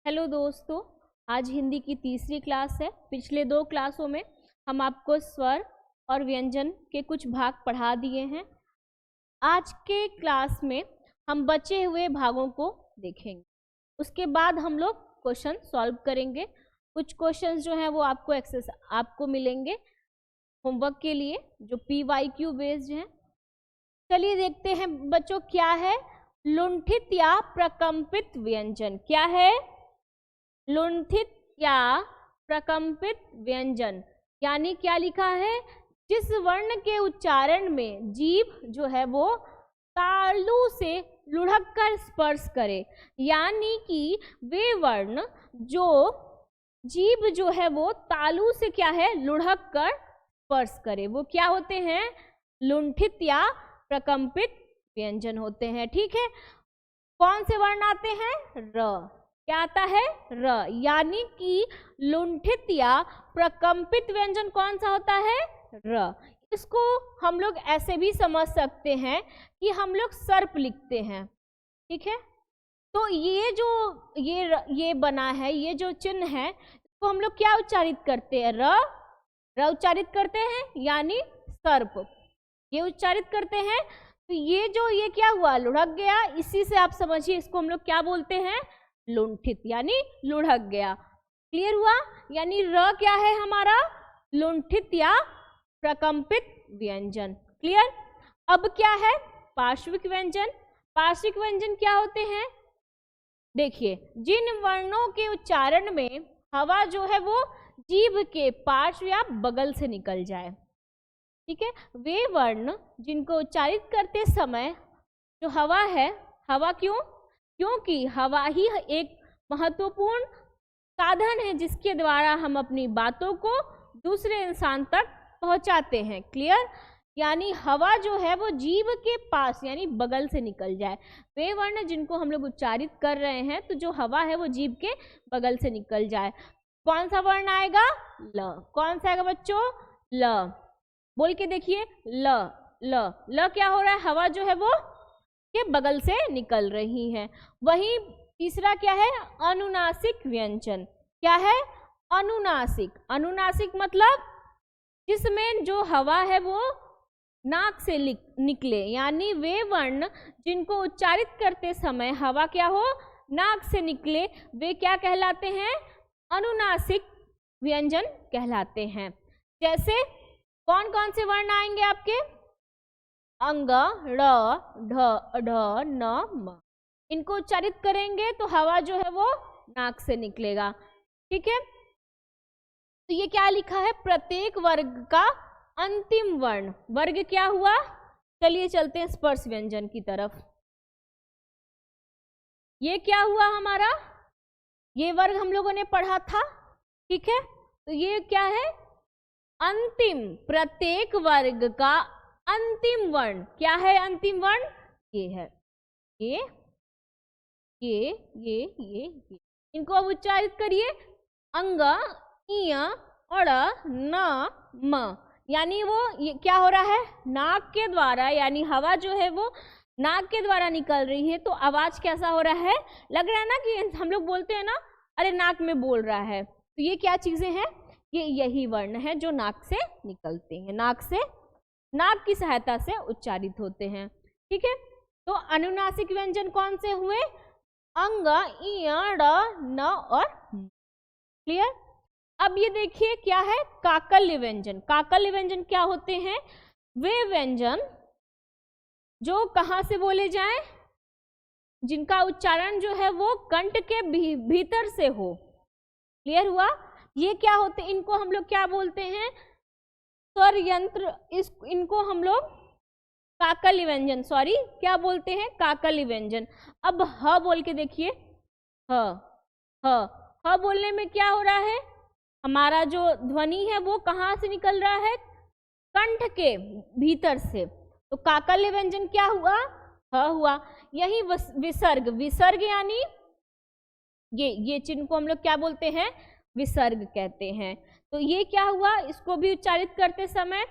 Hello दोस्तों, आज हिंदी की तीसरी क्लास है। पिछले 2 क्लासों में हम आपको स्वर और व्यंजन के कुछ भाग पढ़ा दिए हैं। आज के क्लास में हम बचे हुए भागों को देखेंगे। उसके बाद हम लोग क्वेश्चन सॉल्व करेंगे। कुछ क्वेश्चंस जो हैं वो आपको मिलेंगे होमवर्क के लिए, जो PYQ बेस्ड हैं। चलिए देखते हैं बच्चों, क्या है लुंठित या प्रकंपित व्यंजन। क्या है लुंठित या प्रकंपित व्यंजन, यानी क्या लिखा है, जिस वर्ण के उच्चारण में जीभ जो है वो तालु से लुढ़क कर स्पर्श करे, यानी कि वे वर्ण जो जीभ जो है वो तालु से क्या है लुढ़क कर स्पर्श करे, वो क्या होते हैं, लुंठित या प्रकंपित व्यंजन होते हैं। ठीक है, कौन से वर्ण आते हैं, र। क्या आता है, र, यानी कि लुंठित या प्रकंपित व्यंजन कौन सा होता है, र। इसको हम लोग ऐसे भी समझ सकते हैं कि हम लोग सर्प लिखते हैं। ठीक है, तो ये जो ये बना है, ये जो चिन्ह है, इसको हम लोग क्या उच्चारित करते हैं, र उच्चारित करते हैं, यानी सर्प ये उच्चारित करते हैं। तो ये क्या हुआ, लुढ़क गया। इसी से आप समझिए इसको हम लोग क्या बोलते हैं, लुंठित, यानी लुढ़क गया। क्लियर हुआ, यानी र क्या है हमारा, लुंठित या प्रकंपित व्यंजन। क्लियर। अब क्या है पार्श्विक व्यंजन। पार्श्विक व्यंजन क्या होते हैं, देखिए, जिन वर्णों के उच्चारण में हवा जो है वो जीभ के पार्श्व या बगल से निकल जाए। ठीक है, वे वर्ण जिनको उच्चारित करते समय जो हवा है, हवा क्योंकि हवा ही एक महत्वपूर्ण साधन है जिसके द्वारा हम अपनी बातों को दूसरे इंसान तक पहुंचाते हैं। क्लियर, यानी हवा जो है वो जीभ के पास यानी बगल से निकल जाए। वे वर्ण जिनको हम लोग उच्चारित कर रहे हैं, तो जो हवा है वो जीभ के बगल से निकल जाए। कौन सा वर्ण आएगा, ल। कौन सा आएगा बच्चों, ल। बोल के देखिए, ल ल ल क्या हो रहा है, हवा जो है वो के बगल से निकल रही है। वहीं तीसरा क्या है, अनुनासिक व्यंजन। क्या है, अनुनासिक। अनुनासिक मतलब जिसमें जो हवा है वो नाक से निकले, यानी वे वर्ण जिनको उच्चारित करते समय हवा क्या हो, नाक से निकले, वे क्या कहलाते हैं, अनुनासिक व्यंजन कहलाते हैं। जैसे कौन कौन से वर्ण आएंगे आपके, अंग, ड़, ढ, ढ, न, म। इनको उच्चारित करेंगे तो हवा जो है वो नाक से निकलेगा। ठीक है, तो ये क्या लिखा है, प्रत्येक वर्ग का अंतिम वर्ण। वर्ग क्या हुआ, चलिए चलते हैं स्पर्श व्यंजन की तरफ। ये क्या हुआ हमारा, ये वर्ग हम लोगों ने पढ़ा था। ठीक है, तो ये क्या है, अंतिम, प्रत्येक वर्ग का अंतिम वर्ण। क्या है अंतिम वर्ण, ये है, ये। इनको अब उच्चारित करिए, अंग, इय, अड़, न, म। यानी वो ये क्या हो रहा है, नाक के द्वारा, यानी हवा जो है वो नाक के द्वारा निकल रही है, तो आवाज कैसा हो रहा है, लग रहा है ना कि हम लोग बोलते हैं ना, अरे नाक में बोल रहा है। तो ये क्या चीजें हैं, ये यही वर्ण है जो नाक से निकलते हैं, नाक की सहायता से उच्चारित होते हैं। ठीक है, तो अनुनासिक व्यंजन कौन से हुए, अंग, इय, ड़, न और म। क्लियर। अब ये देखिए क्या है, काकल्य व्यंजन। काकल्य व्यंजन क्या होते हैं, वे व्यंजन जो कहाँ से बोले जाएं, जिनका उच्चारण जो है वो कंठ के भीतर से हो। क्लियर हुआ, ये क्या होते, इनको हम लोग क्या बोलते हैं, स्वर यंत्र। इनको हम लोग काकल्य व्यंजन, सॉरी क्या बोलते हैं, काकल्य व्यंजन। अब ह बोल के देखिए, ह बोलने में क्या हो रहा है, हमारा जो ध्वनि है वो कहाँ से निकल रहा है, कंठ के भीतर से। तो काकल्य व्यंजन क्या हुआ, ह हुआ। यही विसर्ग यानी ये चिन्ह को हम लोग क्या बोलते हैं, विसर्ग कहते हैं। तो ये क्या हुआ, इसको भी उच्चारित करते समय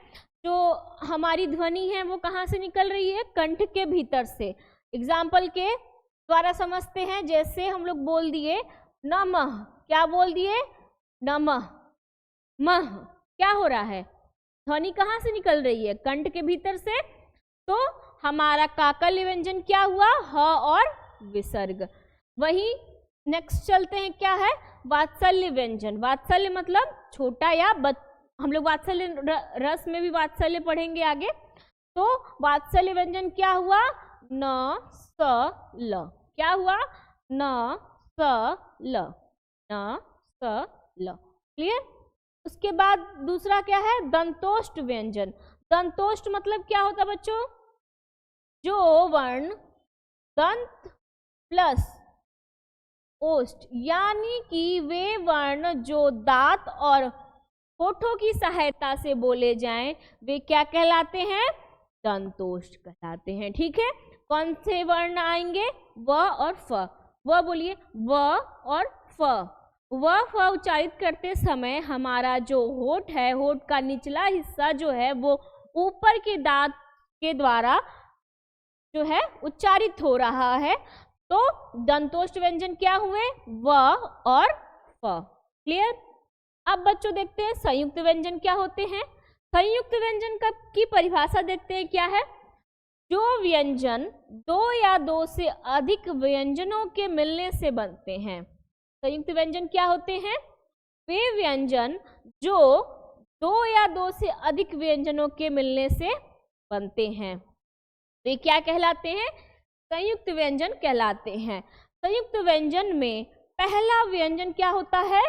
जो हमारी ध्वनि है वो कहाँ से निकल रही है, कंठ के भीतर से। एग्जाम्पल के द्वारा समझते हैं, जैसे हम लोग बोल दिए नमः, क्या बोल दिए? नमः। मह, क्या हो रहा है? ध्वनि कहाँ से निकल रही है? कंठ के भीतर से। तो हमारा काकल्य व्यंजन क्या हुआ? ह और विसर्ग। वही नेक्स्ट चलते हैं, क्या है? वात्सल्य व्यंजन। वात्सल्य मतलब छोटा या हम लोग वात्सल्य रस में भी वात्सल्य पढ़ेंगे आगे। तो वात्सल्य व्यंजन क्या हुआ? न स ल। क्या हुआ? न स ल, न स ल। क्लियर? उसके बाद दूसरा क्या है? दंतोष्ठ व्यंजन। दंतोष्ठ मतलब क्या होता है बच्चों? जो वर्ण दंत प्लस ओष्ठ, यानी कि वे वर्ण जो दांत और होठों की सहायता से बोले जाएं, वे क्या कहलाते हैं? दंतोष्ठ कहलाते हैं। ठीक है, कौन से वर्ण आएंगे? व और फ। व बोलिए, व और फ। व फ उच्चारित करते समय हमारा जो होठ है, होठ का निचला हिस्सा जो है वो ऊपर के दांत के द्वारा जो है उच्चारित हो रहा है। तो दंतोष्ठ व्यंजन क्या हुए? व और फ। क्लियर? अब बच्चों देखते हैं संयुक्त व्यंजन क्या होते हैं। संयुक्त व्यंजन की परिभाषा देखते हैं क्या है। जो व्यंजन दो या दो से अधिक व्यंजनों के मिलने से बनते हैं। संयुक्त व्यंजन क्या होते हैं? वे व्यंजन जो दो या दो से अधिक व्यंजनों के मिलने से बनते हैं, वे क्या कहलाते हैं? संयुक्त व्यंजन कहलाते हैं। संयुक्त व्यंजन में पहला व्यंजन क्या होता है?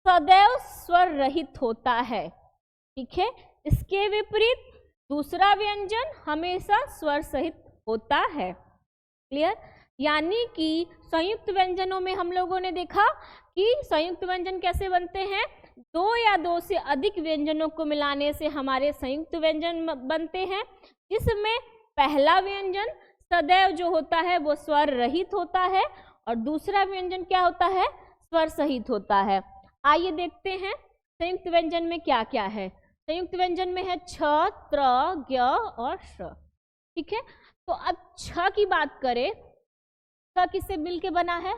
सदैव स्वर रहित होता है। ठीक है, इसके विपरीत दूसरा व्यंजन हमेशा स्वर सहित होता है। क्लियर? यानी कि संयुक्त व्यंजनों में हम लोगों ने देखा कि संयुक्त व्यंजन कैसे बनते हैं। दो या दो से अधिक व्यंजनों को मिलाने से हमारे संयुक्त व्यंजन बनते हैं, जिसमें पहला व्यंजन सदैव जो होता है वो स्वर रहित होता है और दूसरा व्यंजन क्या होता है? स्वर सहित होता है। आइए देखते हैं संयुक्त व्यंजन में क्या क्या है। संयुक्त व्यंजन में है छ, त्र, ज्ञ और श। ठीक है, तो अब छ की बात करें, छ किससे मिलके बना है?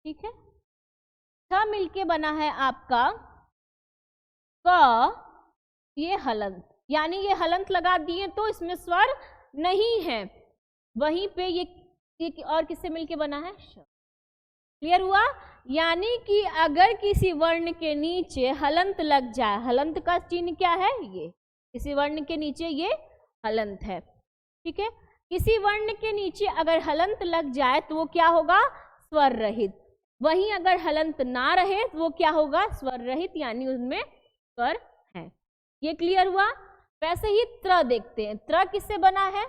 ठीक है, छ मिलके बना है आपका क, ये हलंत, यानी ये हलंत लगा दिए तो इसमें स्वर नहीं है। वहीं पे ये और किससे मिलके बना है? श। क्लियर हुआ? यानी कि अगर किसी वर्ण के नीचे हलंत लग जाए, हलंत का चिन्ह क्या है? ये किसी वर्ण के नीचे ये हलंत है। ठीक है, किसी वर्ण के नीचे अगर हलंत लग जाए तो वो क्या होगा? स्वर रहित। वहीं अगर हलंत ना रहे तो वो क्या होगा? स्वर रहित, यानी उनमें स्वर है। ये क्लियर हुआ? वैसे ही त्र देखते हैं, त्र किससे बना है?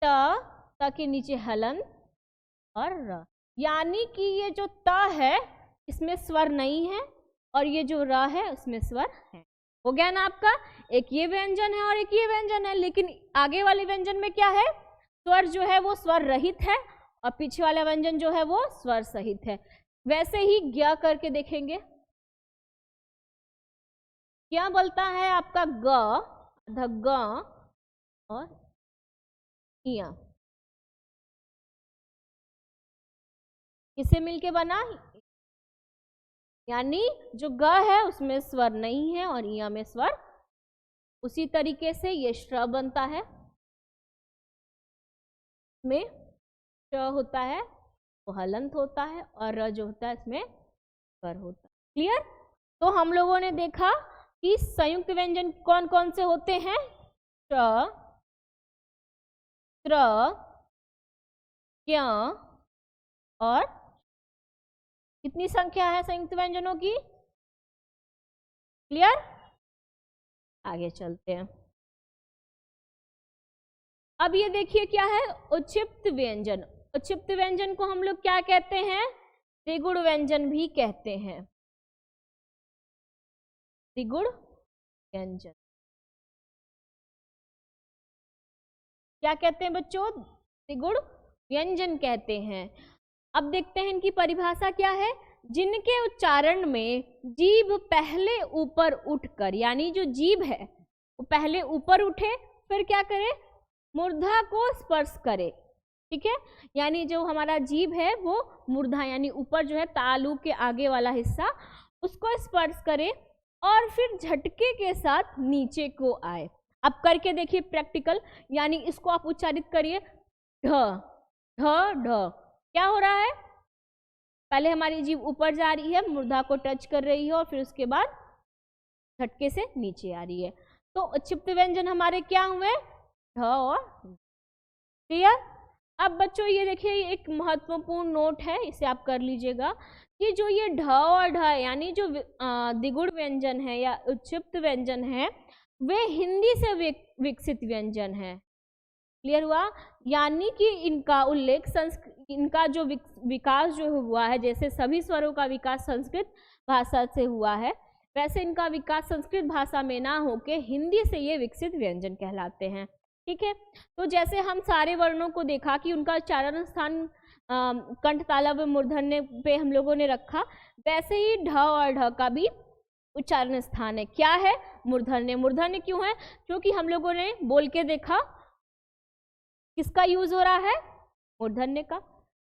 त के नीचे हलंत और र, यानी कि ये जो त है इसमें स्वर नहीं है और ये जो र है उसमें स्वर है। हो गया ना आपका? एक ये व्यंजन है और एक ये व्यंजन है, लेकिन आगे वाले व्यंजन में क्या है? स्वर जो है वो स्वर रहित है और पीछे वाला व्यंजन जो है वो स्वर सहित है। वैसे ही ज्ञ करके देखेंगे, क्या बोलता है आपका? ग, ध, ग और इया, किसे मिलके बना? यानी जो ग है उसमें स्वर नहीं है और इया में स्वर। उसी तरीके से ये श्र बनता है, में श होता है वो हलंत होता है और र जो होता है इसमें स्वर होता है। क्लियर? तो हम लोगों ने देखा कि संयुक्त व्यंजन कौन कौन से होते हैं? श, त्र, ज्ञ और कितनी संख्या है संयुक्त व्यंजनों की? क्लियर? आगे चलते हैं। अब ये देखिए क्या है? उच्छिप्त व्यंजन। उच्छिप्त व्यंजन को हम लोग क्या कहते हैं? त्रिगुण व्यंजन भी कहते हैं। त्रिगुण व्यंजन क्या कहते हैं बच्चों? त्रिगुण व्यंजन कहते हैं। अब देखते हैं इनकी परिभाषा क्या है। जिनके उच्चारण में जीभ पहले ऊपर उठकर, यानी जो जीभ है वो पहले ऊपर उठे फिर क्या करे? मूर्धा को स्पर्श करे, ठीक है, यानी जो हमारा जीभ है वो मूर्धा यानी ऊपर जो है तालु के आगे वाला हिस्सा उसको स्पर्श करे और फिर झटके के साथ नीचे को आए। अब करके देखिए प्रैक्टिकल, यानी इसको आप उच्चारित करिए ढ ढ ढ। क्या हो रहा है, पहले हमारी जीभ ऊपर जा रही है, मूर्धा को टच कर रही है और फिर उसके बाद झटके से नीचे आ रही है। तो क्षिप्त व्यंजन हमारे क्या हुए, ढ और। क्लियर। अब बच्चों ये देखिए एक महत्वपूर्ण नोट है, इसे आप कर लीजिएगा कि जो ये ढ और ढ यानी जो द्विगुण व्यंजन है या उच्छिप्त व्यंजन है वे हिंदी से विकसित व्यंजन है। क्लियर हुआ, यानी कि इनका उल्लेख इनका जो विकास जो हुआ है, जैसे सभी स्वरों का विकास संस्कृत भाषा से हुआ है वैसे इनका विकास संस्कृत भाषा में ना होके हिंदी से ये विकसित व्यंजन कहलाते हैं। ठीक है, तो जैसे हम सारे वर्णों को देखा कि उनका उच्चारण स्थान कंठ तालव्य व मूर्धन्य पे हम लोगों ने रखा, वैसे ही ढ और ढ का भी उच्चारण स्थान है। क्या है, मूर्धन्य। मूर्धन्य क्यों है, क्योंकि हम लोगों ने बोल के देखा किसका यूज हो रहा है, मूर्धन्य का।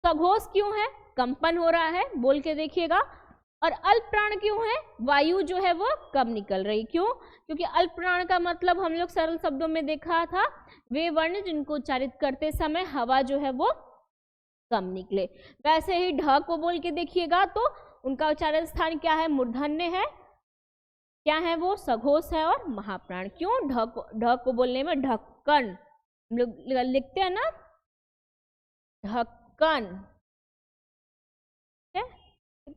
सघोष क्यों है, कंपन हो रहा है, बोल के देखिएगा। और अल्प प्राण क्यों है, वायु जो है वो कम निकल रही। क्यों, क्योंकि अल्प प्राण का मतलब हम लोग सरल शब्दों में देखा था वे वर्ण जिनको उच्चारित करते समय हवा जो है वो कम निकले। वैसे ही ढ को बोल के देखिएगा तो उनका उच्चारण स्थान क्या है, मूर्धन्य है। क्या है वो, सघोष है और महाप्राण। क्यों, ढ को बोलने में ढक्कन हम लोग लिखते हैं ना, ढक्कन।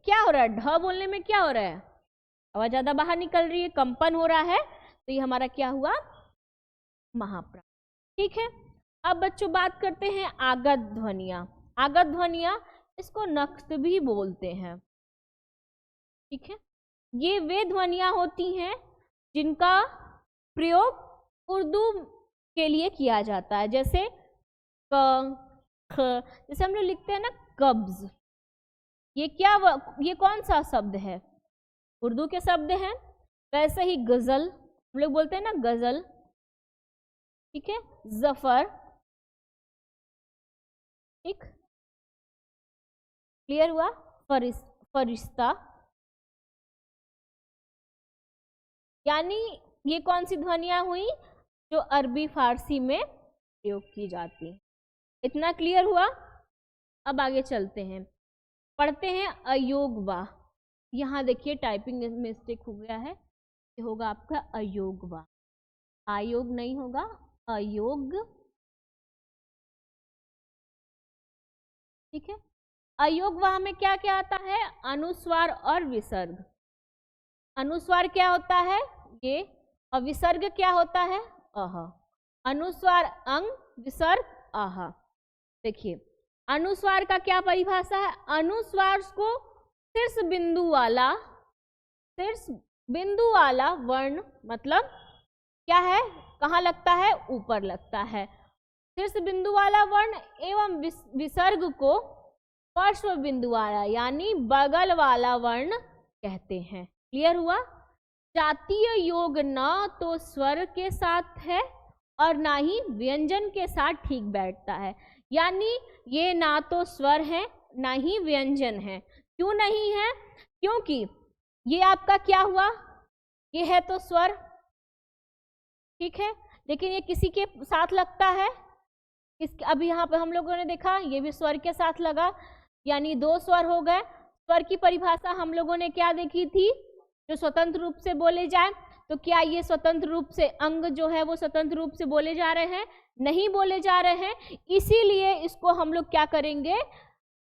क्या हो रहा है, ढ बोलने में क्या हो रहा है, हवा ज्यादा बाहर निकल रही है, कंपन हो रहा है, तो ये हमारा क्या हुआ, महाप्राण। ठीक है, अब बच्चों बात करते हैं आगत ध्वनियां। आगत ध्वनियां, इसको नक्श भी बोलते हैं। ठीक है, ये वे ध्वनियां होती हैं जिनका प्रयोग उर्दू के लिए किया जाता है, जैसे क, ख, जैसे हम लोग लिखते हैं ना कब्ज, ये क्या ये कौन सा शब्द है, उर्दू के शब्द हैं। वैसे ही गजल, हम लोग बोलते हैं ना गजल। ठीक है, जफर। ठीक, क्लियर हुआ। फरिश्ता, यानी ये कौन सी ध्वनियां हुई, जो अरबी फारसी में प्रयोग की जाती। इतना क्लियर हुआ। अब आगे चलते हैं, पढ़ते हैं अयोगवा। यहाँ देखिए टाइपिंग मिस्टेक हो गया है, ये होगा आपका अयोगवा, आयोग नहीं होगा, अयोग। ठीक है, अयोगवा में क्या क्या आता है, अनुस्वार और विसर्ग। अनुस्वार क्या होता है, ये, और विसर्ग क्या होता है, अह। अनुस्वार अंग, विसर्ग आह। देखिए अनुस्वार का क्या परिभाषा है, अनुस्वार को शीर्ष बिंदु वाला वर्ण, मतलब क्या है, कहाँ लगता है, ऊपर लगता है। शीर्ष बिंदु वाला वर्ण एवं विसर्ग को पार्श्व बिंदु वाला यानी बगल वाला वर्ण कहते हैं। क्लियर हुआ। जातीय योग ना तो स्वर के साथ है और ना ही व्यंजन के साथ ठीक बैठता है, यानी ये ना तो स्वर है ना ही व्यंजन है। क्यों नहीं है, क्योंकि ये आपका क्या हुआ, ये है तो स्वर, ठीक है, लेकिन ये किसी के साथ लगता है, अभी यहाँ पे हम लोगों ने देखा ये भी स्वर के साथ लगा, यानी दो स्वर हो गए। स्वर की परिभाषा हम लोगों ने क्या देखी थी, जो स्वतंत्र रूप से बोले जाए, तो क्या ये स्वतंत्र रूप से अंग जो है वो स्वतंत्र रूप से बोले जा रहे हैं, नहीं बोले जा रहे हैं, इसीलिए इसको हम लोग क्या करेंगे,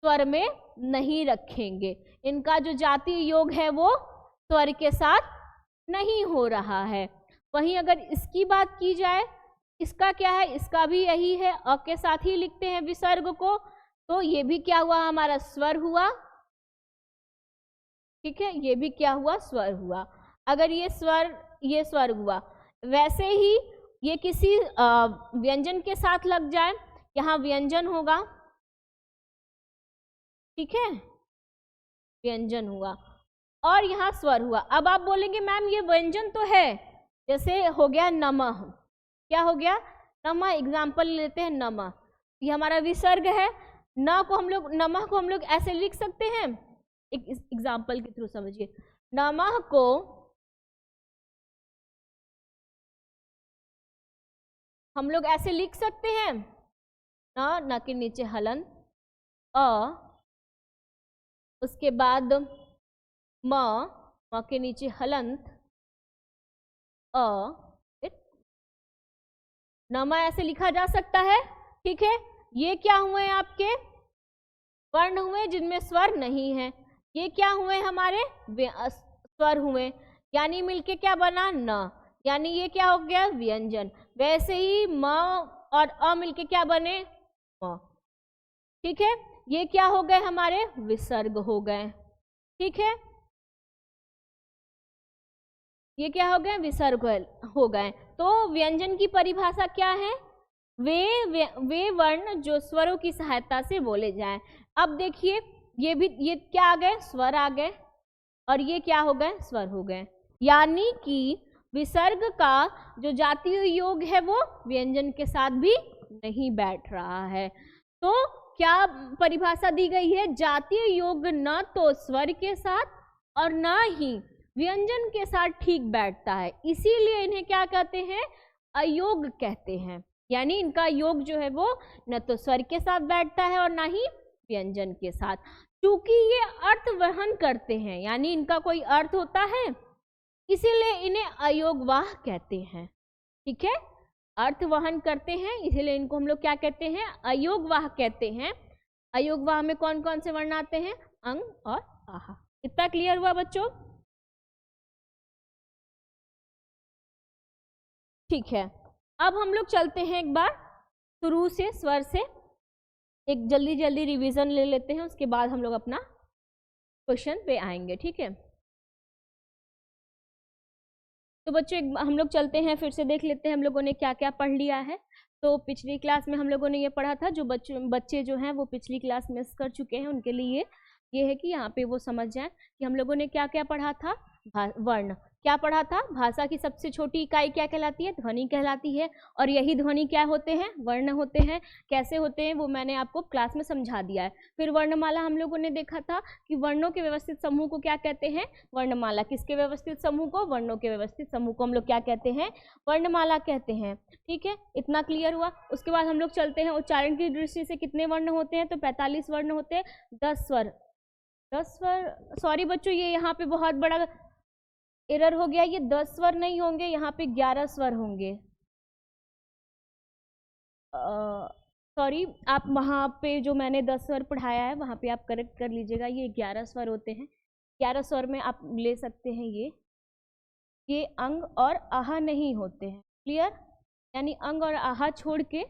स्वर में नहीं रखेंगे। इनका जो जातीय योग है वो स्वर के साथ नहीं हो रहा है। वहीं अगर इसकी बात की जाए, इसका क्या है, इसका भी यही है, अ के साथ ही लिखते हैं विसर्ग को, तो ये भी क्या हुआ, हमारा स्वर हुआ। ठीक है, ये भी क्या हुआ, स्वर हुआ। अगर ये स्वर हुआ, वैसे ही ये किसी व्यंजन के साथ लग जाए, यहाँ व्यंजन होगा, ठीक है, व्यंजन हुआ और यहाँ स्वर हुआ। अब आप बोलेंगे मैम ये व्यंजन तो है, जैसे हो गया नमः, क्या हो गया, नमः, एग्जाम्पल लेते हैं नमः, ये हमारा विसर्ग है। न को हम लोग, नमः को हम लोग ऐसे लिख सकते हैं, एक एग्जाम्पल के थ्रू समझिए। नमः को हम लोग ऐसे लिख सकते हैं, न के नीचे हलंत अ, उसके बाद म के नीचे हलंत अ, नमा ऐसे लिखा जा सकता है। ठीक है, ये क्या हुए आपके वर्ण हुए जिनमें स्वर नहीं है, ये क्या हुए हमारे स्वर हुए, यानी मिलके क्या बना न, यानी ये क्या हो गया व्यंजन। वैसे ही म और अ मिलके क्या बने म। ठीक है, ये क्या हो गए हमारे विसर्ग हो गए। ठीक है, ये क्या हो गए विसर्ग हो गए। तो व्यंजन की परिभाषा क्या है, वे वर्ण जो स्वरों की सहायता से बोले जाएं। अब देखिए ये क्या आ गए स्वर आ गए, और ये क्या हो गए स्वर हो गए, यानी कि विसर्ग का जो जातीय योग है वो व्यंजन के साथ भी नहीं बैठ रहा है। तो क्या परिभाषा दी गई है, जातीय योग न तो स्वर के साथ और न ही व्यंजन के साथ ठीक बैठता है, इसीलिए इन्हें क्या कहते हैं अयोग कहते हैं। यानी इनका योग जो है वो न तो स्वर के साथ बैठता है और ना ही व्यंजन के साथ। क्योंकि ये अर्थ वहन करते हैं, यानी इनका कोई अर्थ होता है, इसीलिए इन्हें अयोगवाह कहते हैं। ठीक है, अर्थ वहन करते हैं इसीलिए इनको हम लोग क्या कहते हैं अयोगवाह कहते हैं। अयोगवाह में कौन कौन से वर्ण आते हैं, अंग और आहा। इतना क्लियर हुआ बच्चों? ठीक है, अब हम लोग चलते हैं एक बार शुरू से, स्वर से एक जल्दी जल्दी रिवीजन ले लेते हैं, उसके बाद हम लोग अपना क्वेश्चन पे आएंगे। ठीक है, तो बच्चों हम लोग चलते हैं, फिर से देख लेते हैं हम लोगों ने क्या क्या पढ़ लिया है। तो पिछली क्लास में हम लोगों ने ये पढ़ा था, जो बच्चे जो हैं वो पिछली क्लास मिस कर चुके हैं उनके लिए ये है कि यहाँ पे वो समझ जाएं कि हम लोगों ने क्या क्या पढ़ा था। वर्ण क्या पढ़ा था, भाषा की सबसे छोटी इकाई क्या कहलाती है, ध्वनि कहलाती है, और यही ध्वनि क्या होते हैं, वर्ण होते हैं। कैसे होते हैं वो मैंने आपको क्लास में समझा दिया है। फिर वर्णमाला हम लोगों ने देखा था कि वर्णों के व्यवस्थित समूह को क्या कहते हैं, वर्णमाला। किसके व्यवस्थित समूह को, वर्णों के व्यवस्थित समूह को हम लोग क्या कहते हैं, वर्णमाला कहते हैं। ठीक है, इतना क्लियर हुआ। उसके बाद हम लोग चलते हैं उच्चारण की दृष्टि से कितने वर्ण होते हैं, तो 45 वर्ण होते हैं। 10 स्वर, 10 स्वर, सॉरी बच्चों ये यहाँ पे बहुत बड़ा एरर हो गया, ये 10 स्वर नहीं होंगे, यहाँ पे 11 स्वर होंगे। सॉरी, आप वहाँ पे जो मैंने 10 स्वर पढ़ाया है वहाँ पे आप करेक्ट कर लीजिएगा, ये 11 स्वर होते हैं। 11 स्वर में आप ले सकते हैं ये अंग और आहा नहीं होते हैं। क्लियर, यानी अंग और आहा छोड़ के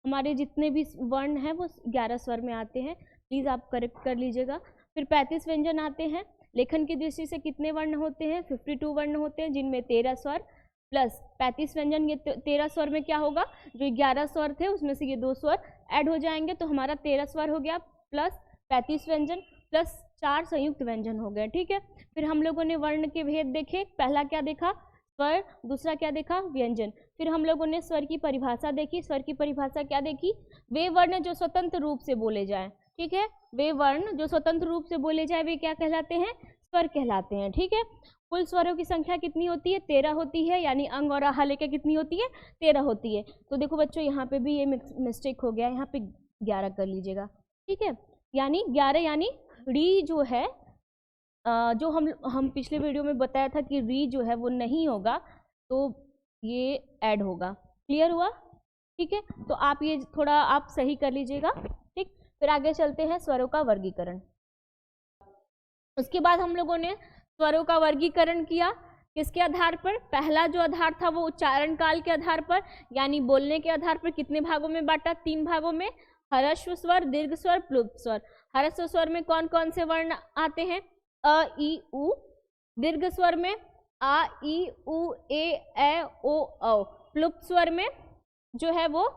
हमारे जितने भी वर्ण हैं वो 11 स्वर में आते हैं। प्लीज़ आप करेक्ट कर लीजिएगा। फिर 35 व्यंजन आते हैं। लेखन की दृष्टि से कितने वर्ण होते हैं, 52 वर्ण होते हैं, जिनमें 13 स्वर प्लस 35 व्यंजन। ये 13 स्वर में क्या होगा, जो 11 स्वर थे उसमें से ये 2 स्वर ऐड हो जाएंगे, तो हमारा 13 स्वर हो गया, प्लस 35 व्यंजन प्लस 4 संयुक्त व्यंजन हो गए। ठीक है, फिर हम लोगों ने वर्ण के भेद देखे। पहला क्या देखा, स्वर, दूसरा क्या देखा, व्यंजन। फिर हम लोगों ने स्वर की परिभाषा देखी। स्वर की परिभाषा क्या देखी, वे वर्ण जो स्वतंत्र रूप से बोले जाएं। ठीक है, वे वर्ण जो स्वतंत्र रूप से बोले जाए वे क्या कहलाते हैं, स्वर कहलाते हैं। ठीक है, कुल स्वरों की संख्या कितनी होती है, 13 होती है, यानी अंग और आहा लेके कितनी होती है, 13 होती है। तो देखो बच्चों यहाँ पे भी ये मिस्टेक हो गया, यहाँ पे 11 कर लीजिएगा। ठीक है, यानी 11, यानी री जो है, जो हम पिछले वीडियो में बताया था कि री जो है वो नहीं होगा, तो ये ऐड होगा। क्लियर हुआ? ठीक है, तो आप ये थोड़ा आप सही कर लीजिएगा। ठीक, फिर आगे चलते हैं स्वरों का वर्गीकरण। उसके बाद हम लोगों ने स्वरों का वर्गीकरण किया किसके आधार पर, पहला जो आधार था वो उच्चारण काल के आधार पर, यानी बोलने के आधार पर। कितने भागों में बांटा, 3 भागों में, ह्रस्व स्वर, दीर्घ स्वर, प्लुप्त स्वर। ह्रस्व स्वर में कौन कौन से वर्ण आते हैं, अ ई उ। दीर्घ स्वर में आ ई उ ए ऐ ओ औ। प्लुप्त स्वर में जो है वो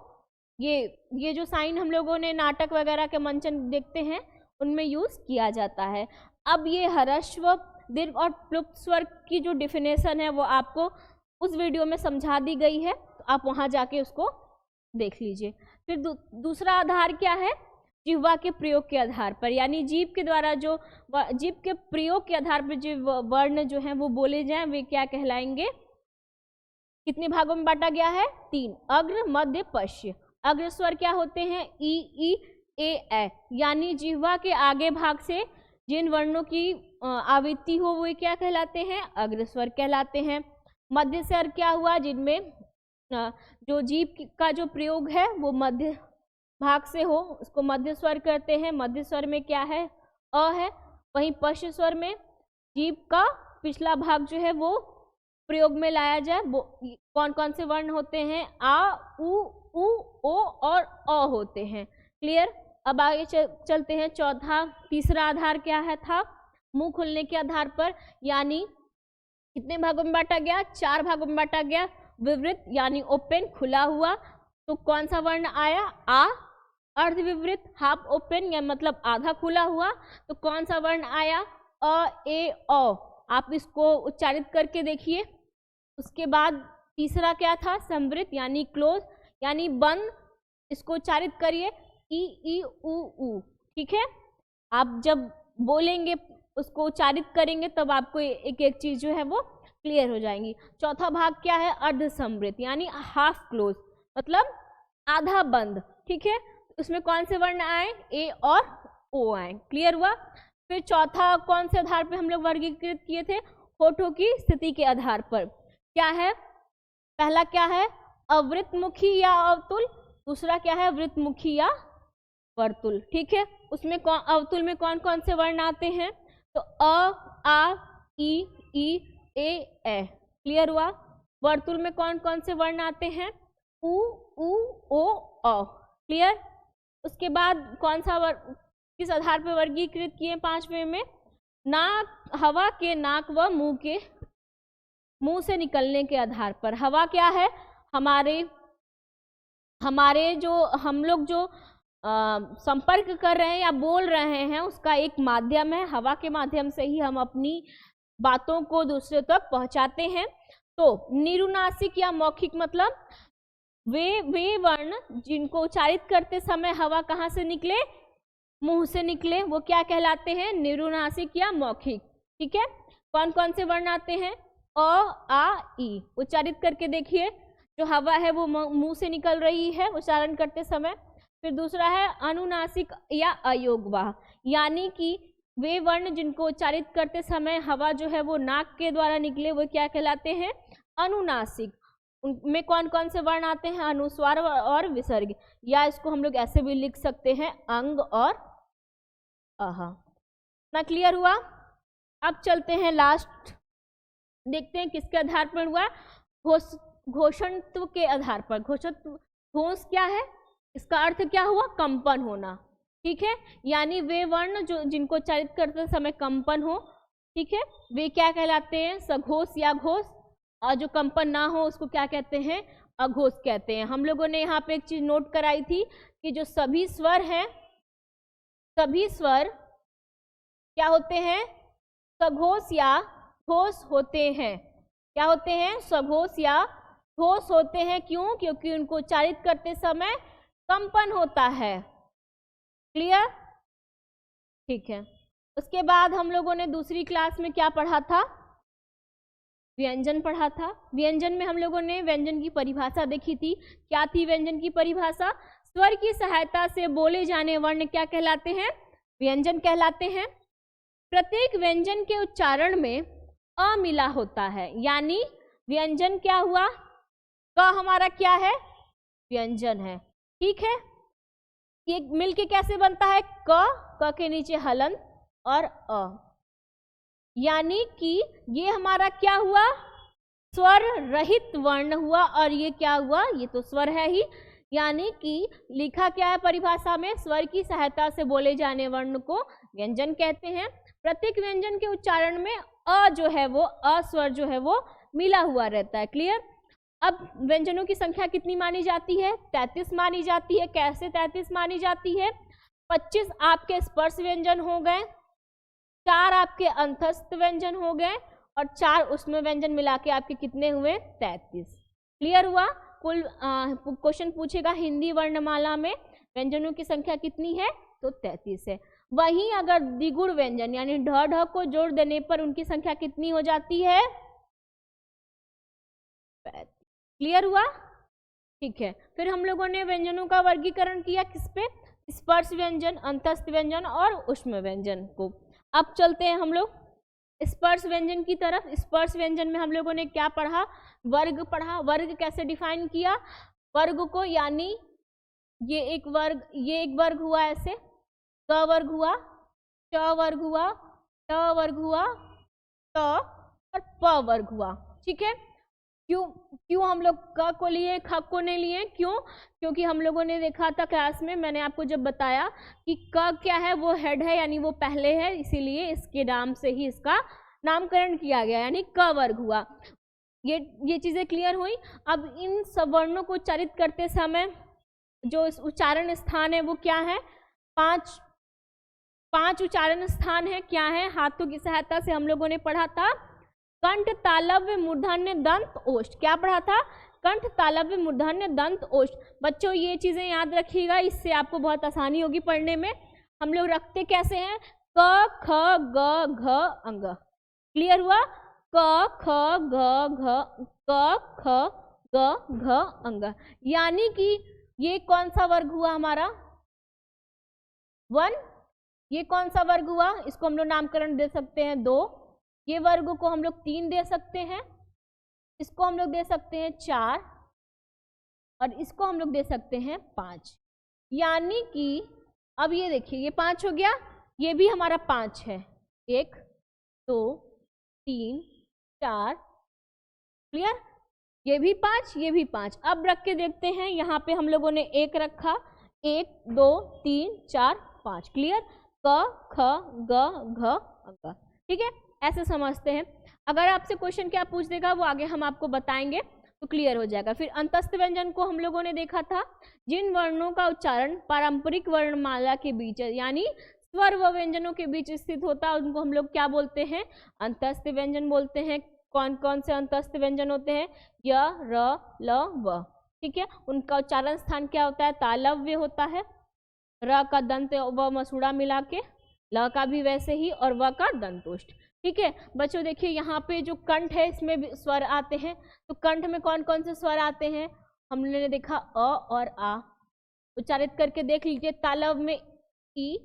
ये जो साइन हम लोगों ने नाटक वगैरह के मंचन देखते हैं उनमें यूज किया जाता है। अब ये ह्रस्व, दीर्घ और प्लुप्त स्वर की जो डिफिनेशन है वो आपको उस वीडियो में समझा दी गई है, तो आप वहां जाके उसको देख लीजिए। फिर दूसरा आधार क्या है, जिह्वा के प्रयोग के आधार पर, यानी जीभ के द्वारा जो जीभ के प्रयोग के आधार पर जो वर्ण जो है वो बोले जाएं वे क्या कहलाएंगे। कितने भागों में बांटा गया है, 3, अग्र मध्य पश्य। अग्र स्वर क्या होते हैं, ई ए, यानी जिह्वा के आगे भाग से जिन वर्णों की आवृत्ति हो वो क्या कहलाते हैं, अग्र स्वर कहलाते हैं। मध्य स्वर क्या हुआ, जिनमें जो जीभ का जो प्रयोग है वो मध्य भाग से हो, उसको मध्य स्वर कहते हैं। मध्य स्वर में क्या है, अ है। वहीं पश्य स्वर में जीभ का पिछला भाग जो है वो प्रयोग में लाया जाए, वो कौन कौन से वर्ण होते हैं, आ, उ, ओ और अ होते हैं। क्लियर। अब आगे चलते हैं। तीसरा आधार क्या है था, मुंह खुलने के आधार पर, यानी कितने भागों में बांटा गया, 4 भागों में बांटा गया। विवृत यानी ओपन, खुला हुआ, तो कौन सा वर्ण आया, आ। अर्ध विवृत हाफ ओपन या मतलब आधा खुला हुआ, तो कौन सा वर्ण आया, अ ए ओ। आप इसको उच्चारित करके देखिए। उसके बाद तीसरा क्या था, संवृत यानी क्लोज यानी बंद, इसको उच्चारित करिए, ई उ। ठीक है, आप जब बोलेंगे उसको उच्चारित करेंगे तब आपको एक एक चीज जो है वो क्लियर हो जाएंगी। चौथा भाग क्या है, अर्ध संवृत यानी हाफ क्लोज, मतलब आधा बंद। ठीक है, उसमें कौन से वर्ण आए, ए और ओ आए। क्लियर हुआ। फिर चौथा कौन से आधार पर हम लोग वर्गीकृत किए थे, होठों की स्थिति के आधार पर। क्या है, पहला क्या है, अवृतमुखी या अवतुल, दूसरा क्या है, वृत्तमुखी या वर्तुल। ठीक है, उसमें अवतुल में कौन कौन से वर्ण आते हैं, तो अ, आ, ई, ए। क्लियर हुआ। वर्तुल में कौन कौन से वर्ण आते हैं, उ, ओ, अ। क्लियर। उसके बाद कौन सा किस आधार पर वर्गीकृत किए, 5वें में, नाक, हवा के नाक व मुंह से निकलने के आधार पर। हवा क्या है, हमारे जो हम लोग जो संपर्क कर रहे हैं या बोल रहे हैं उसका एक माध्यम है। हवा के माध्यम से ही हम अपनी बातों को दूसरे तक पहुंचाते हैं। तो निरुनासिक या मौखिक मतलब वे वर्ण जिनको उच्चारित करते समय हवा कहाँ से निकले, मुंह से निकले, वो क्या कहलाते हैं, निरुनासिक या मौखिक। ठीक है, कौन कौन से वर्ण आते हैं, अ, आ, ई। उच्चारित करके देखिए, जो हवा है वो मुंह से निकल रही है उच्चारण करते समय। फिर दूसरा है अनुनासिक या अयोगवाह, यानी कि वे वर्ण जिनको उच्चारित करते समय हवा जो है वो नाक के द्वारा निकले, वो क्या कहलाते हैं, अनुनासिक। उनमें कौन कौन से वर्ण आते हैं, अनुस्वार और विसर्ग, या इसको हम लोग ऐसे भी लिख सकते हैं, अंग और अह। ना क्लियर हुआ। अब चलते हैं लास्ट, देखते हैं किसके आधार पर हुआ, घोषणत्व के आधार पर। घोष क्या है, इसका अर्थ क्या हुआ, कंपन होना। ठीक है, यानी वे वर्ण जो जिनको उच्चारित करते समय कंपन हो, ठीक है, वे क्या कहलाते हैं, सघोष या घोष। और जो कंपन ना हो उसको क्या कहते हैं, अघोष कहते हैं। हम लोगों ने यहाँ पे एक चीज नोट कराई थी कि जो सभी स्वर हैं, सभी स्वर क्या होते हैं, सघोष या घोष होते हैं। क्या होते हैं, सघोष या घोष होते हैं। क्यों, क्योंकि उनको उच्चारित करते समय कंपन होता है। क्लियर। ठीक है, उसके बाद हम लोगों ने दूसरी क्लास में क्या पढ़ा था, व्यंजन पढ़ा था। व्यंजन में हम लोगों ने व्यंजन की परिभाषा देखी थी। क्या थी व्यंजन की परिभाषा, स्वर की सहायता से बोले जाने वर्ण क्या कहलाते हैं, व्यंजन कहलाते हैं। प्रत्येक व्यंजन के उच्चारण में अ मिला होता है, यानी व्यंजन क्या हुआ, क हमारा क्या है, व्यंजन है। ठीक है, ये मिलके कैसे बनता है, क के नीचे हलंत और अ, यानी कि ये हमारा क्या हुआ, स्वर रहित वर्ण हुआ। और ये क्या हुआ, ये तो स्वर है ही, यानी कि लिखा क्या है परिभाषा में, स्वर की सहायता से बोले जाने वर्ण को व्यंजन कहते हैं। प्रत्येक व्यंजन के उच्चारण में अ जो है वो, अ स्वर जो है वो मिला हुआ रहता है। क्लियर। अब व्यंजनों की संख्या कितनी मानी जाती है, 33 मानी जाती है। कैसे 33 मानी जाती है, 25 आपके स्पर्श व्यंजन हो गए, 4 आपके अंतस्थ व्यंजन हो गए और 4 उसमें व्यंजन मिला के आपके कितने हुए, 33। क्लियर हुआ। कुल क्वेश्चन पूछेगा हिंदी वर्णमाला में व्यंजनों की संख्या कितनी है, तो 33 है। वहीं अगर द्विगुण व्यंजन यानी ढ ढ को जोड़ देने पर उनकी संख्या कितनी हो जाती है, 35। क्लियर हुआ? ठीक है। फिर हम लोगों ने व्यंजनों का वर्गीकरण किया किस पे, स्पर्श व्यंजन, अंतस्थ व्यंजन और ऊष्म व्यंजन को। अब चलते हैं हम लोग स्पर्श व्यंजन की तरफ। स्पर्श व्यंजन में हम लोगों ने क्या पढ़ा, वर्ग पढ़ा। वर्ग कैसे डिफाइन किया, वर्ग को यानी ये एक वर्ग हुआ, ऐसे क वर्ग हुआ, च वर्ग हुआ, ट वर्ग हुआ, ट और प वर्ग हुआ। ठीक है। क्यों हम लोग क को लिए, ख को नहीं लिए, क्यों? क्योंकि हम लोगों ने देखा था क्लास में, मैंने आपको जब बताया कि क क्या है, वो हेड है यानी वो पहले है, इसीलिए इसके नाम से ही इसका नामकरण किया गया यानी क वर्ग हुआ। ये चीजें क्लियर हुई। अब इन सब वर्णों को उच्चारित करते समय जो उच्चारण स्थान है वो क्या है, पांच उच्चारण स्थान है। क्या है, हाथों की सहायता से हम लोगों ने पढ़ा था कंठ, तालव्य, मूर्धन्य, दंत, ओष्ठ। क्या पढ़ा था, कंठ, तालव्य, मूर्धन्य, दंत, ओष्ठ। बच्चों ये चीजें याद रखिएगा, इससे आपको बहुत आसानी होगी पढ़ने में। हम लोग रखते कैसे हैं, क ख ग घ अंग। क्लियर हुआ, क ख ग घ, क ख ग घ अंग। यानी कि ये कौन सा वर्ग हुआ हमारा, 1। ये कौन सा वर्ग हुआ, इसको हम लोग नामकरण दे सकते हैं 2। ये वर्ग को हम लोग 3 दे सकते हैं, इसको हम लोग दे सकते हैं 4 और इसको हम लोग दे सकते हैं 5। यानी कि अब ये देखिए ये 5 हो गया, ये भी हमारा 5 है, 1 2 3 4। क्लियर, ये भी 5, ये भी 5। अब रख के देखते हैं, यहाँ पे हम लोगों ने 1 रखा, 1 2 3 4 5। क्लियर, क ख ग घ अंग। ठीक है, ऐसे समझते हैं। अगर आपसे क्वेश्चन क्या पूछ देगा वो आगे हम आपको बताएंगे तो क्लियर हो जाएगा। फिर अंतस्थ व्यंजन को हम लोगों ने देखा था, जिन वर्णों का उच्चारण पारंपरिक वर्णमाला के बीच यानी स्वर व व्यंजनों के बीच स्थित होता है उनको हम लोग क्या बोलते हैं, अंतस्थ व्यंजन बोलते हैं। कौन कौन से अंतस्थ व्यंजन होते हैं, य र ल व। ठीक है, उनका उच्चारण स्थान क्या होता है, तालव्य होता है, र का दंत व मसूड़ा मिला के, ल का भी वैसे ही और व का दंतोष्ठ। ठीक है बच्चों, देखिए यहाँ पे जो कंठ है इसमें भी स्वर आते हैं। तो कंठ में कौन कौन से स्वर आते हैं, हमने देखा अ और आ। उच्चारित करके देख लीजिए, तालव में ई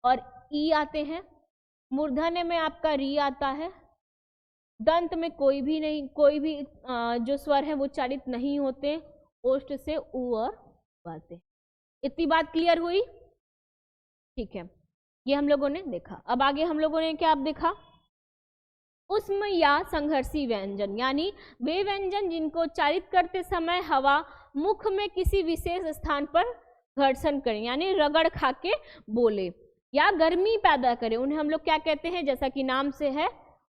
और ई आते हैं, मूर्धन्य में आपका री आता है, दंत में कोई भी जो स्वर है वो उच्चारित नहीं होते, ओष्ठ से उ और आते। इतनी बात क्लियर हुई? ठीक है, ये हम लोगों ने देखा। अब आगे हम लोगों ने क्या देखा, उष्म या संघर्षी व्यंजन, यानी वे व्यंजन जिनको उच्चारित करते समय हवा मुख में किसी विशेष स्थान पर घर्षण करे यानी रगड़ खा के बोले या गर्मी पैदा करे, उन्हें हम लोग क्या कहते हैं, जैसा कि नाम से है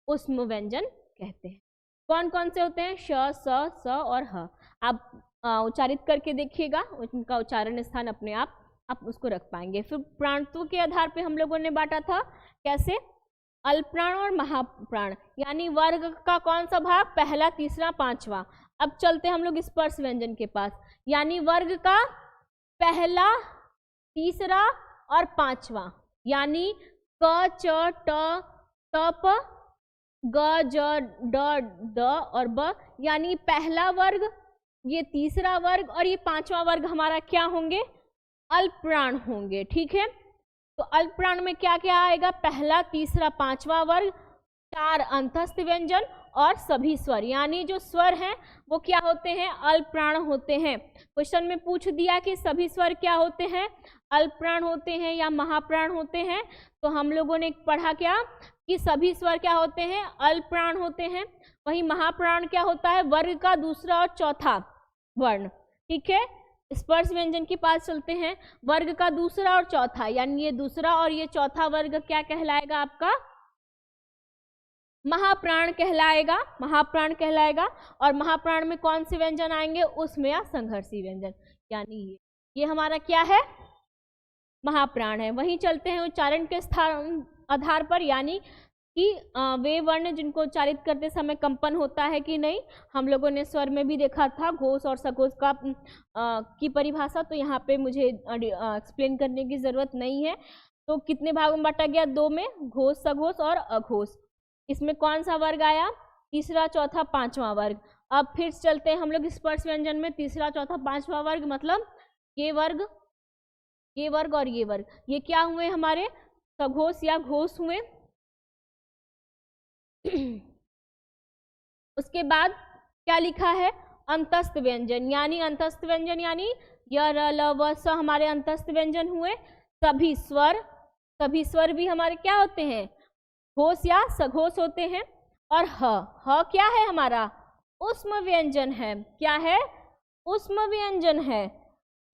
उष्म व्यंजन कहते हैं। कौन कौन से होते हैं, श स स और ह। आप उच्चारित करके देखिएगा, उनका उच्चारण स्थान अपने आप उसको रख पाएंगे। फिर प्राणत्व के आधार पे हम लोगों ने बांटा था, कैसे, अल्पप्राण और महाप्राण, यानी वर्ग का कौन सा भाग, पहला, तीसरा, पांचवा। अब चलते हम लोग स्पर्श व्यंजन के पास, यानी वर्ग का पहला, तीसरा और पांचवा, यानी क च ट त प ग ज ड द और ब, यानी पहला वर्ग, ये तीसरा वर्ग और ये पांचवा वर्ग हमारा क्या होंगे, अल्पप्राण होंगे। ठीक है, तो अल्पप्राण में क्या क्या आएगा, पहला, तीसरा, पांचवा वर्ग, 4 अंतस्थ व्यंजन और सभी स्वर, यानी जो स्वर हैं वो क्या होते हैं, अल्पप्राण होते हैं। क्वेश्चन में पूछ दिया कि सभी स्वर क्या होते हैं, अल्पप्राण होते हैं या महाप्राण होते हैं, तो हम लोगों ने पढ़ा क्या कि सभी स्वर क्या होते हैं, अल्पप्राण होते हैं। वही महाप्राण क्या होता है, वर्ग का दूसरा और चौथा वर्ण। ठीक है, स्पर्श व्यंजन के पास चलते हैं, वर्ग का दूसरा और चौथा, यानी ये दूसरा और ये चौथा वर्ग क्या कहलाएगा, आपका महाप्राण कहलाएगा, महाप्राण कहलाएगा। और महाप्राण में कौन से व्यंजन आएंगे, उसमें या संघर्षी व्यंजन, यानी ये हमारा क्या है, महाप्राण है। वहीं चलते हैं उच्चारण के स्थान आधार पर, यानी कि वे वर्ण जिनको उच्चारित करते समय कंपन होता है कि नहीं। हम लोगों ने स्वर में भी देखा था घोष और सघोष का की परिभाषा, तो यहाँ पे मुझे एक्सप्लेन करने की ज़रूरत नहीं है। तो कितने भागों में बांटा गया? 2 में, घोष, सघोष और अघोष। इसमें कौन सा वर्ग आया? तीसरा, चौथा, पांचवा वर्ग। अब फिर चलते हैं हम लोग स्पर्श व्यंजन में। तीसरा, चौथा, पांचवा वर्ग मतलब ये वर्ग, ये वर्ग और ये वर्ग, ये क्या हुए? हमारे सघोष या घोष हुए। उसके बाद क्या लिखा है? अंतस्थ व्यंजन, यानी अंतस्थ व्यंजन यानी य, र, ल, व, स हमारे अंतस्थ व्यंजन हुए। सभी स्वर भी हमारे क्या होते हैं? घोष या सघोष होते हैं। और ह क्या है हमारा? ऊष्म व्यंजन है। क्या है? ऊष्म व्यंजन है।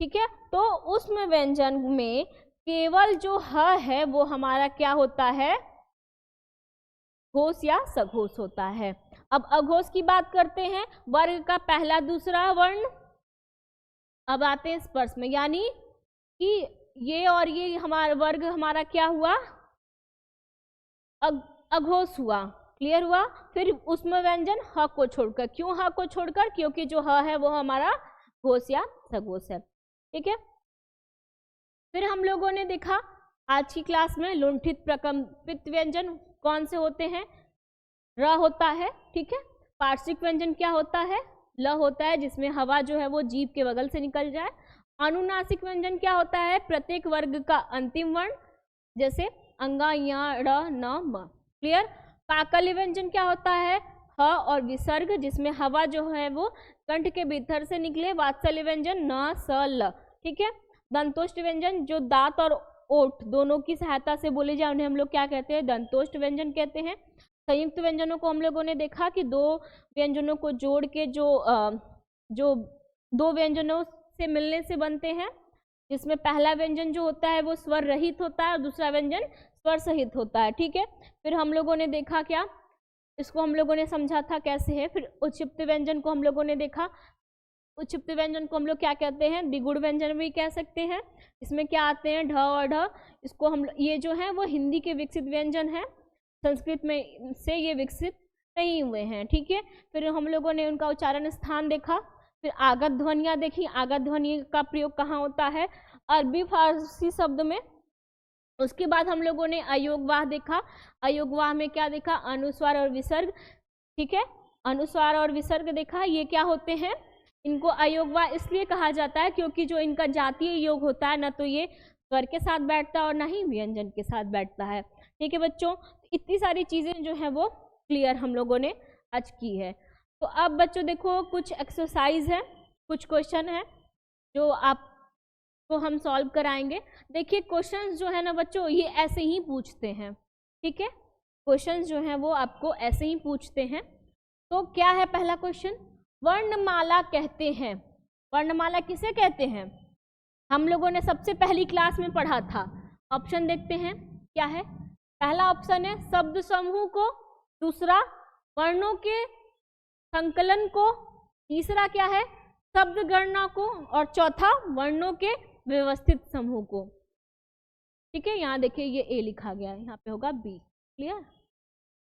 ठीक है, तो ऊष्म व्यंजन में केवल जो ह है वो हमारा क्या होता है? घोष या सघोष होता है। अब अघोष की बात करते हैं, वर्ग का पहला दूसरा वर्ण। अब आते हैं स्पर्श में, यानी कि ये और ये हमारा वर्ग हमारा क्या हुआ? अघोष हुआ। क्लियर हुआ? फिर ऊष्म व्यंजन ह को छोड़कर। क्यों ह को छोड़कर? क्योंकि जो ह है वो हमारा घोष या सघोष है। ठीक है, फिर हम लोगों ने देखा आज की क्लास में लुंठित प्रकंपित व्यंजन कौन से होते हैं? र होता है। ठीक है, पार्श्विक व्यंजन क्या होता है? ल होता है, जिसमें हवा जो है वो जीभ के बगल से निकल जाए। अनुनासिक व्यंजन क्या होता है? प्रत्येक वर्ग का अंतिम वर्ण, जैसे अंगा, या, ड़, न, म। क्लियर? काकल्य व्यंजन क्या होता है? ह और विसर्ग, जिसमें हवा जो है वो कंठ के भीतर से निकले। वात्सल्य व्यंजन न, स, ल। ठीक है, दंतोष्ट व्यंजन जो दांत और ओठ दोनों की सहायता से बोले जाए उन्हें हम लोग क्या कहते हैं? दंतोष्ट व्यंजन कहते हैं। संयुक्त व्यंजनों को हम लोगों ने देखा कि दो व्यंजनों को जोड़ के जो दो व्यंजनों से मिलने से बनते हैं, जिसमें पहला व्यंजन जो होता है वो स्वर रहित होता है और दूसरा व्यंजन स्वर सहित होता है। ठीक है, फिर हम लोगों ने देखा क्या, इसको हम लोगों ने समझा था कैसे है। फिर उच्छिप्त व्यंजन को हम लोगों ने देखा। उच्छिप्त व्यंजन को हम लोग क्या कहते हैं? द्विगुण व्यंजन भी कह सकते हैं। इसमें क्या आते हैं? ढ और ढ। इसको हम, ये जो है वो हिंदी के विकसित व्यंजन है, संस्कृत में से ये विकसित नहीं हुए हैं। ठीक है, फिर हम लोगों ने उनका उच्चारण स्थान देखा। फिर आगत ध्वनियाँ देखी। आगत ध्वनि का प्रयोग कहाँ होता है? अरबी फारसी शब्द में। उसके बाद हम लोगों ने अयोगवाह देखा। अयोगवाह में क्या देखा? अनुस्वार और विसर्ग। ठीक है, अनुस्वार और विसर्ग देखा। ये क्या होते हैं? इनको अयोगवाह इसलिए कहा जाता है क्योंकि जो इनका जातीय योग होता है, ना तो ये स्वर के साथ बैठता है और ना ही व्यंजन के साथ बैठता है। ठीक है बच्चों, इतनी सारी चीजें जो है वो क्लियर हम लोगों ने आज की है। तो अब बच्चों देखो, कुछ एक्सरसाइज है, कुछ क्वेश्चन है जो आपको हम सॉल्व कराएंगे। देखिए क्वेश्चंस जो है ना बच्चों, ये ऐसे ही पूछते हैं। ठीक है, क्वेश्चंस जो है वो आपको ऐसे ही पूछते हैं। तो क्या है पहला क्वेश्चन? वर्णमाला कहते हैं। वर्णमाला किसे कहते हैं? हम लोगों ने सबसे पहली क्लास में पढ़ा था। ऑप्शन देखते हैं क्या है। पहला ऑप्शन है शब्द समूह को, दूसरा वर्णों के संकलन को, तीसरा क्या है? शब्द गणना को, और चौथा वर्णों के व्यवस्थित समूह को। ठीक है, यहाँ देखिए ये ए लिखा गया है, यहाँ पे होगा बी। क्लियर?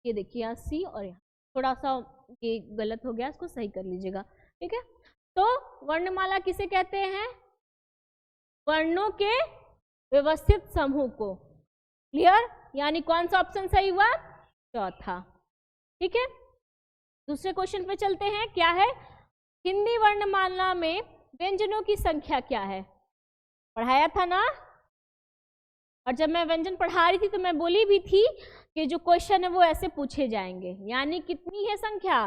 ये देखिए यहाँ सी और यहाँ थोड़ा सा ये गलत हो गया, इसको सही कर लीजिएगा। ठीक है, तो वर्णमाला किसे कहते हैं? वर्णों के व्यवस्थित समूह को। क्लियर? यानी कौन सा ऑप्शन सही हुआ? चौथा। ठीक है, दूसरे क्वेश्चन पे चलते हैं। क्या है? हिंदी वर्णमाला में व्यंजनों की संख्या क्या है? पढ़ाया था ना, और जब मैं व्यंजन पढ़ा रही थी तो मैं बोली भी थी कि जो क्वेश्चन है वो ऐसे पूछे जाएंगे। यानी कितनी है संख्या?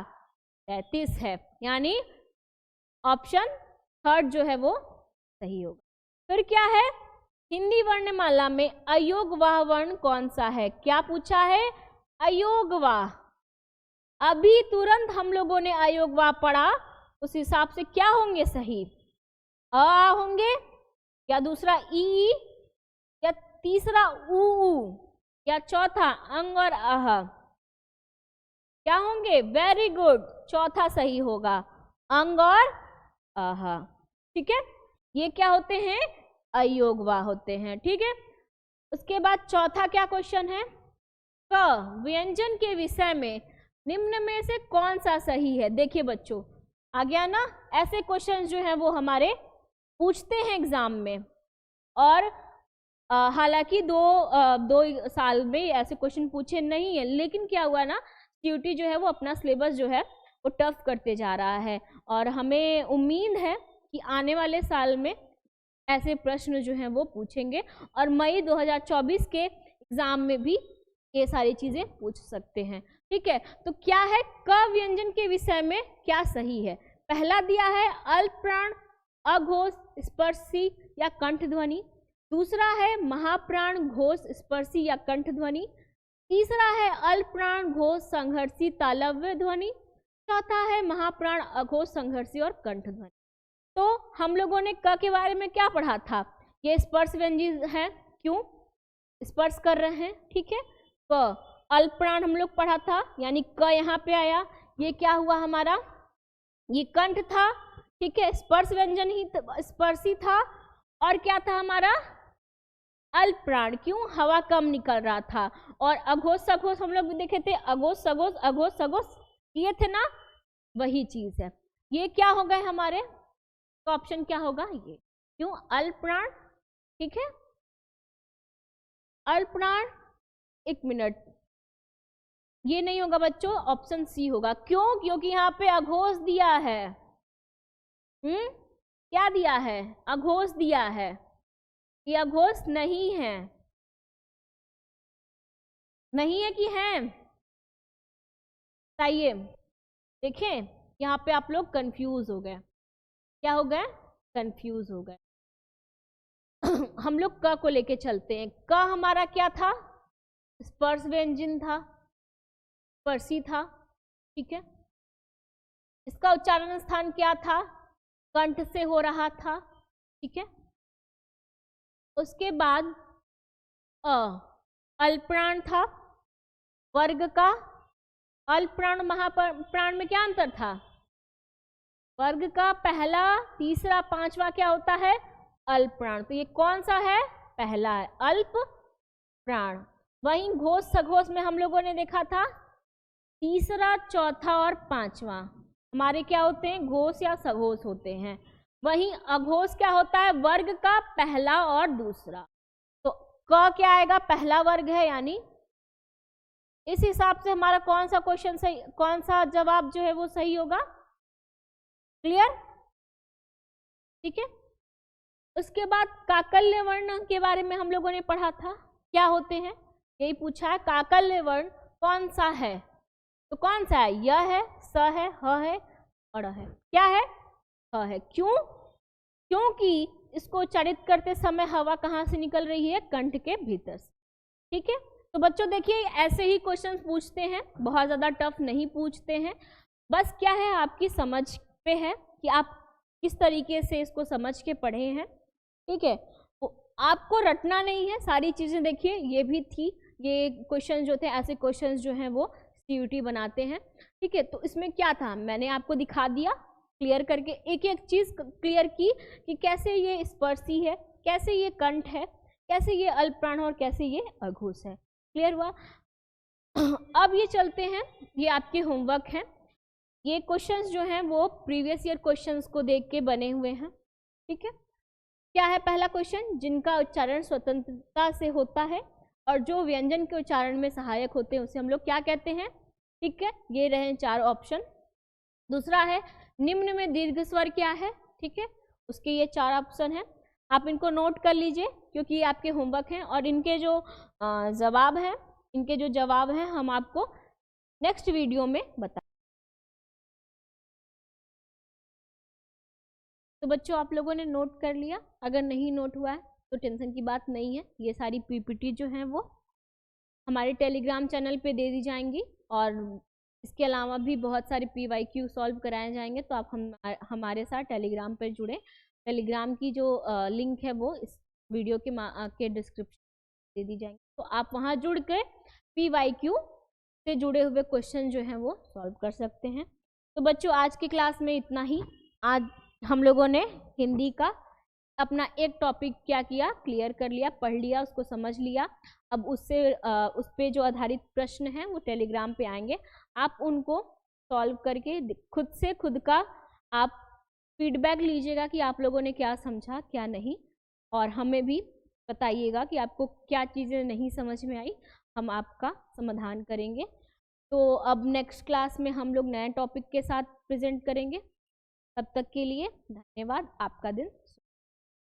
33 है, यानी ऑप्शन थर्ड जो है वो सही होगा। फिर क्या है? हिंदी वर्णमाला में अयोगवाह वर्ण कौन सा है? क्या पूछा है? अयोगवाह। अभी तुरंत हम लोगों ने अयोगवाह पढ़ा, उस हिसाब से क्या होंगे सही? अ होंगे, या दूसरा ई, या तीसरा ऊ, या चौथा अंग और अह? क्या होंगे? वेरी गुड, चौथा सही होगा, अंग और अह। ठीक है, ये क्या होते हैं? अयोगवाह होते हैं। ठीक है, उसके बाद चौथा क्या क्वेश्चन है? क व्यंजन के विषय में निम्न में से कौन सा सही है? देखिए बच्चों, आ गया ना, ऐसे क्वेश्चन जो हैं वो हमारे पूछते हैं एग्जाम में, और हालांकि दो साल में ऐसे क्वेश्चन पूछे नहीं है, लेकिन क्या हुआ ना, सीयूटी जो है वो अपना सिलेबस जो है वो टफ करते जा रहा है, और हमें उम्मीद है कि आने वाले साल में ऐसे प्रश्न जो हैं वो पूछेंगे, और मई 2024 के एग्जाम में भी ये सारी चीज़ें पूछ सकते हैं। ठीक है, तो क्या है क व्यंजन के विषय में क्या सही है? पहला दिया है अल्प प्राण, अघोष, स्पर्शी या कंठ ध्वनि। दूसरा है महाप्राण, घोष, स्पर्शी या कंठ ध्वनि। तीसरा है अल्प प्राण, घोष, संघर्षी, तालव्य ध्वनि। चौथा है महाप्राण, अघोष, संघर्षी और कंठ ध्वनि। तो हम लोगों ने क के बारे में क्या पढ़ा था? ये स्पर्श व्यंजन है, क्यों स्पर्श कर रहे हैं? ठीक है, क अल्प प्राण हम लोग पढ़ा था, यानी क यहाँ पे आया, ये क्या हुआ हमारा, ये कंठ था। ठीक है, स्पर्श व्यंजन ही स्पर्शी था, और क्या था हमारा अल्प प्राण, क्यों हवा कम निकल रहा था। और अघोष सघोष हम लोग भी देखे थे, अघोष सघोष, अघोष सघोष, ये थे ना, वही चीज है। ये क्या हो गए हमारे, तो ऑप्शन क्या होगा ये, क्यों अल्प प्राण। ठीक है, अल्प प्राण, एक मिनट, ये नहीं होगा बच्चों, ऑप्शन सी होगा। क्यों? क्योंकि यहाँ पे अघोष दिया है। क्या दिया है? अघोष दिया है, ये अघोष नहीं है। नहीं है कि है? बताइए। देखें, यहाँ पे आप लोग कंफ्यूज हो गए। क्या हो गए? कंफ्यूज हो गए। हम लोग क को लेके चलते हैं। क हमारा क्या था? स्पर्श व्यंजन था, स्पर्शी था। ठीक है, इसका उच्चारण स्थान क्या था? कंठ से हो रहा था। ठीक है, उसके बाद अल्पप्राण था, वर्ग का। अल्पप्राण महाप्राण में क्या अंतर था? वर्ग का पहला, तीसरा, पांचवा क्या होता है? अल्पप्राण। तो ये कौन सा है? पहला है, अल्प प्राण। वहीं घोष सघोष में हम लोगों ने देखा था तीसरा, चौथा और पांचवा हमारे क्या होते हैं? घोष या सघोष होते हैं। वहीं अघोष क्या होता है? वर्ग का पहला और दूसरा। तो क क्या आएगा? पहला वर्ग है, यानी इस हिसाब से हमारा कौन सा क्वेश्चन सही, कौन सा जवाब जो है वो सही होगा? क्लियर? ठीक है, उसके बाद काकल्य वर्ण के बारे में हम लोगों ने पढ़ा था, क्या होते हैं, यही पूछा है। काकल्य वर्ण कौन सा है? तो कौन सा है? य है, स है, ह है और अ है। क्या है? ह है। क्यों? क्योंकि इसको उच्चारित करते समय हवा कहाँ से निकल रही है? कंठ के भीतर से। ठीक है, तो बच्चों देखिए ऐसे ही क्वेश्चन पूछते हैं, बहुत ज़्यादा टफ नहीं पूछते हैं। बस क्या है, आपकी समझ पे है कि आप किस तरीके से इसको समझ के पढ़े हैं। ठीक है, तो आपको रटना नहीं है सारी चीज़ें। देखिए ये भी थी, ये क्वेश्चन जो थे, ऐसे क्वेश्चन जो हैं वो सीयूटी बनाते हैं। ठीक है, तो इसमें क्या था मैंने आपको दिखा दिया, क्लियर करके एक एक चीज़ क्लियर की कि कैसे ये स्पर्शी है, कैसे ये कंठ है, कैसे ये अल्पप्राण और कैसे ये अघोष है। क्लियर हुआ? अब ये चलते हैं, ये आपके होमवर्क हैं। ये क्वेश्चंस जो हैं वो प्रीवियस ईयर क्वेश्चंस को देख के बने हुए हैं। ठीक है, क्या है पहला क्वेश्चन? जिनका उच्चारण स्वतंत्रता से होता है और जो व्यंजन के उच्चारण में सहायक होते हैं उसे हम लोग क्या कहते हैं? ठीक है, ये रहे 4 ऑप्शन। दूसरा है निम्न में दीर्घ स्वर क्या है? ठीक है, उसके ये 4 ऑप्शन हैं, आप इनको नोट कर लीजिए क्योंकि ये आपके होमवर्क हैं। और इनके जो जवाब हैं हम आपको नेक्स्ट वीडियो में बताएं। तो बच्चों आप लोगों ने नोट कर लिया? अगर नहीं नोट हुआ है तो टेंशन की बात नहीं है, ये सारी पीपीटी जो हैं वो हमारे टेलीग्राम चैनल पे दे दी जाएंगी, और इसके अलावा भी बहुत सारे PYQ सॉल्व कराए जाएंगे। तो आप हमारे साथ टेलीग्राम पर जुड़ें। टेलीग्राम की जो लिंक है वो इस वीडियो के डिस्क्रिप्शन दे दी जाएंगी, तो आप वहाँ जुड़ के PYQ से जुड़े हुए क्वेश्चन जो हैं वो सॉल्व कर सकते हैं। तो बच्चों आज की क्लास में इतना ही। आज हम लोगों ने हिंदी का अपना एक टॉपिक क्या किया? क्लियर कर लिया, पढ़ लिया, उसको समझ लिया। अब उससे उस पे जो आधारित प्रश्न हैं वो टेलीग्राम पे आएंगे, आप उनको सॉल्व करके खुद से खुद का आप फीडबैक लीजिएगा कि आप लोगों ने क्या समझा क्या नहीं, और हमें भी बताइएगा कि आपको क्या चीज़ें नहीं समझ में आई, हम आपका समाधान करेंगे। तो अब नेक्स्ट क्लास में हम लोग नए टॉपिक के साथ प्रेजेंट करेंगे। तब तक के लिए धन्यवाद। आपका दिन